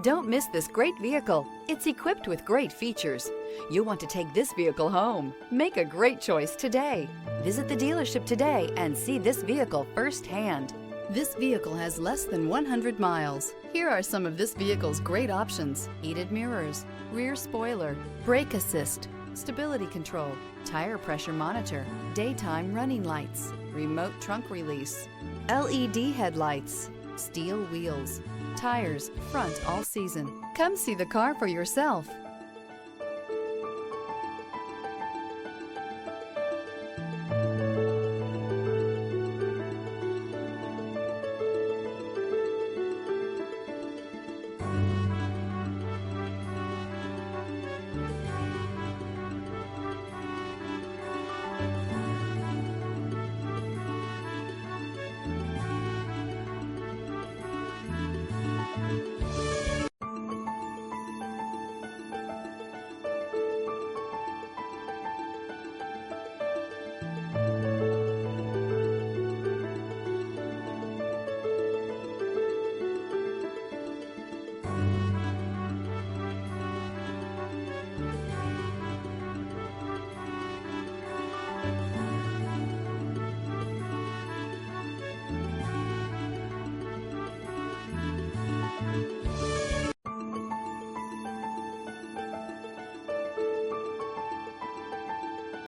Don't miss this great vehicle. It's equipped with great features. You'll want to take this vehicle home. Make a great choice today. Visit the dealership today and see this vehicle firsthand. This vehicle has less than 100 miles. Here are some of this vehicle's great options: heated mirrors, rear spoiler, brake assist, stability control, tire pressure monitor, daytime running lights, remote trunk release, LED headlights, steel wheels, tires front all season. Come see the car for yourself.